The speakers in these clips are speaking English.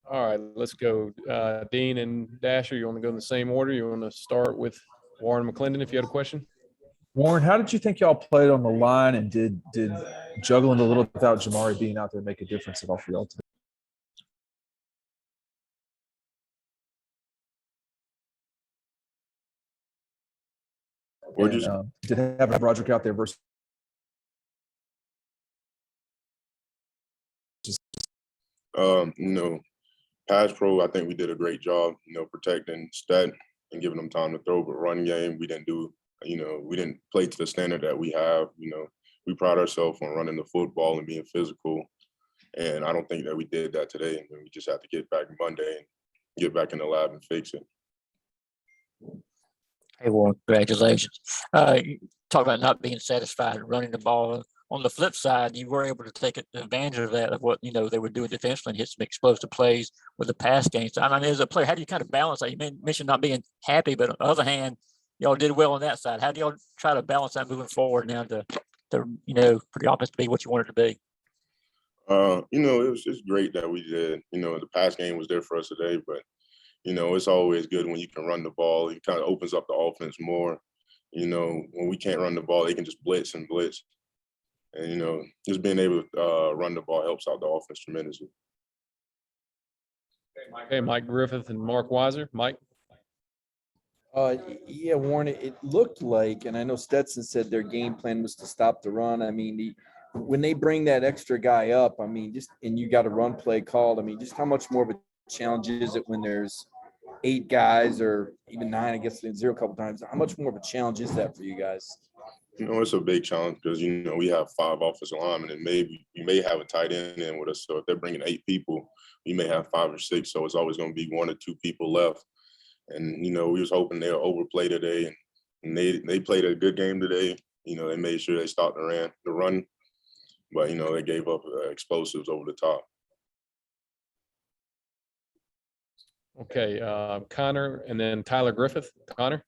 All right, let's go. Dean and Dasher, you want to go in the same order? You want to start with Warren McClendon if you had a question? Warren, how did you think y'all played on the line, and did juggling a little without Jamari being out there make a difference at all for y'all today? Did having Broderick out there versus pass pro, I think we did a great job, protecting Stat and giving them time to throw. But run game, we didn't do, we didn't play to the standard that we have. We pride ourselves on running the football and being physical. And I don't think that we did that today. And we just have to get back Monday and get back in the lab and fix it. Hey, Warren, congratulations. You talk about not being satisfied running the ball. On the flip side, you were able to take advantage of that, of what, they were doing defensively and hit some explosive plays with the pass game. So, I mean, as a player, how do you kind of balance that? You mentioned not being happy, but on the other hand, y'all did well on that side. How do y'all try to balance that moving forward now to for the offense to be what you want it to be? It's great that we did. The pass game was there for us today, but, it's always good when you can run the ball. It kind of opens up the offense more. When we can't run the ball, they can just blitz and blitz. And, just being able to run the ball helps out the offense tremendously. Okay, Mike Griffith and Mark Weiser. Mike? Yeah, Warren, it looked like, and I know Stetson said their game plan was to stop the run. I mean, when they bring that extra guy up, I mean, and you got a run play called, I mean, just how much more of a challenge is it when there's 8 guys or even 9, I guess, 0 a couple times? How much more of a challenge is that for you guys? It's a big challenge because, we have 5 offensive linemen, and maybe we may have a tight end in with us. So if they're bringing 8 people, we may have 5 or 6. So it's always going to be 1 or 2 people left. And, we was hoping they'll overplay today. And they played a good game today. They made sure they stopped the run. But, they gave up explosives over the top. Okay, Connor and then Tyler Griffith. Connor?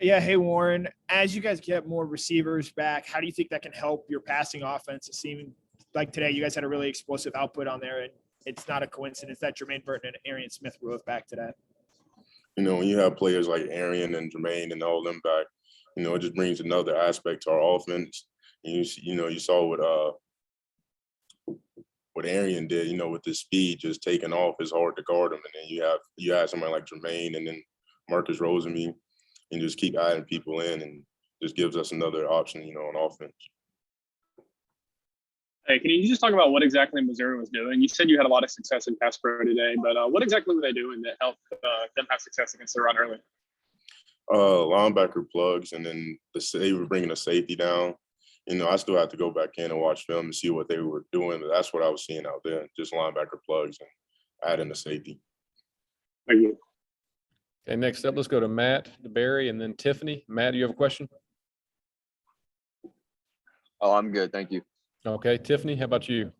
Yeah, hey, Warren, as you guys get more receivers back, how do you think that can help your passing offense? It seemed like today you guys had a really explosive output on there, and it's not a coincidence that Jermaine Burton and Arian Smith were both back today. When you have players like Arian and Jermaine and all them back, it just brings another aspect to our offense. And you saw what Arian did, with his speed just taking off. It's hard to guard him. And then you have somebody like Jermaine and then Marcus Rosenme, and just keep adding people in, and just gives us another option, on offense. Hey, can you just talk about what exactly Missouri was doing? You said you had a lot of success in pass pro today, but what exactly were they doing that helped them have success against the run early? Linebacker plugs, and then they were bringing a safety down. I still have to go back in and watch film and see what they were doing, but that's what I was seeing out there, just linebacker plugs and adding the safety. Thank you. Okay, next up, let's go to Matt DeBerry and then Tiffany. Matt, do you have a question? Oh, I'm good. Thank you. Okay, Tiffany, how about you?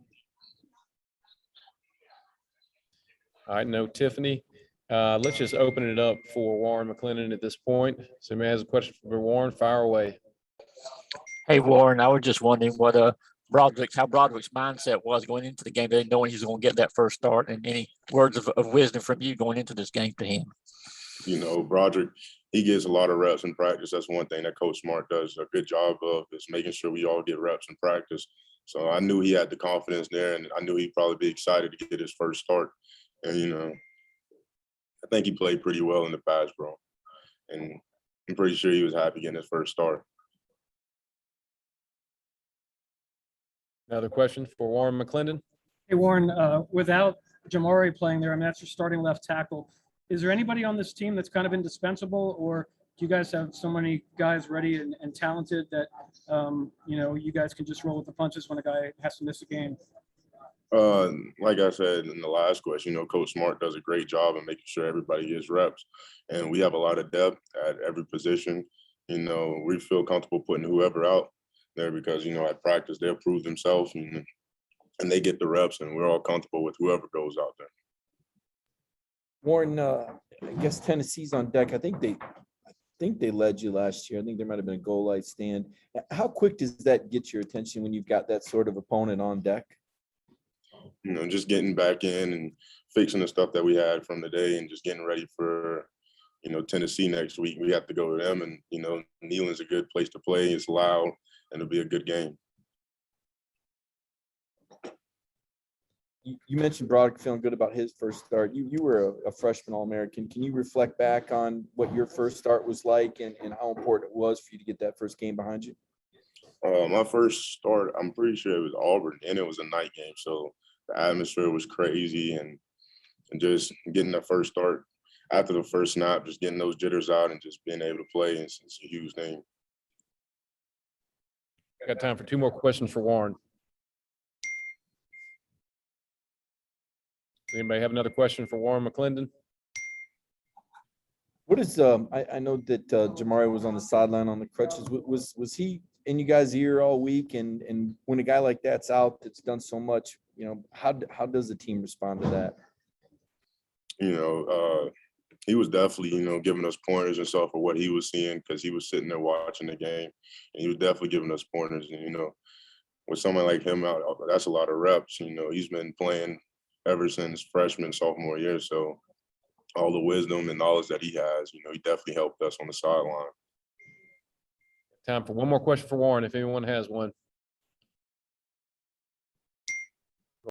All right, no, Tiffany. Let's just open it up for Warren McClendon at this point. Somebody has a question for Warren, fire away. Hey, Warren, I was just wondering what how Broderick's mindset was going into the game today, knowing he's going to get that first start, and any words of wisdom from you going into this game to him. Broderick, he gets a lot of reps in practice. That's one thing that Coach Smart does a good job of, is making sure we all get reps in practice. So I knew he had the confidence there, and I knew he'd probably be excited to get his first start. And, I think he played pretty well in the pass pro. And I'm pretty sure he was happy getting his first start. Another question for Warren McClendon. Hey, Warren, without Jamari playing there, I mean, that's your starting left tackle. Is there anybody on this team that's kind of indispensable, or do you guys have so many guys ready and talented that, you guys can just roll with the punches when a guy has to miss a game? Like I said in the last question, Coach Smart does a great job of making sure everybody gets reps. And we have a lot of depth at every position. We feel comfortable putting whoever out there because, at practice, they'll prove themselves and they get the reps, and we're all comfortable with whoever goes out there. Warren, I guess Tennessee's on deck. I think they led you last year. I think there might have been a goal line stand. How quick does that get your attention when you've got that sort of opponent on deck? just getting back in and fixing the stuff that we had from the day and just getting ready for, Tennessee next week. We have to go to them, and, Neyland's a good place to play. It's loud, and it'll be a good game. You mentioned Broderick feeling good about his first start. You were a freshman All-American. Can you reflect back on what your first start was like and how important it was for you to get that first game behind you? My first start, I'm pretty sure it was Auburn, and it was a night game. So the atmosphere was crazy, and just getting that first start after the first snap, just getting those jitters out and just being able to play, it's a huge thing. I got time for 2 more questions for Warren. Anybody have another question for Warren McClendon? What is I know that Jamari was on the sideline on the crutches. Was he in you guys' ear all week? And when a guy like that's out, that's done so much, how does the team respond to that? He was definitely, giving us pointers and stuff for what he was seeing, because he was sitting there watching the game, and he was definitely giving us pointers. And, with someone like him out, that's a lot of reps. He's been playing ever since freshman, sophomore year. So all the wisdom and knowledge that he has, he definitely helped us on the sideline. Time for one more question for Warren, if anyone has one.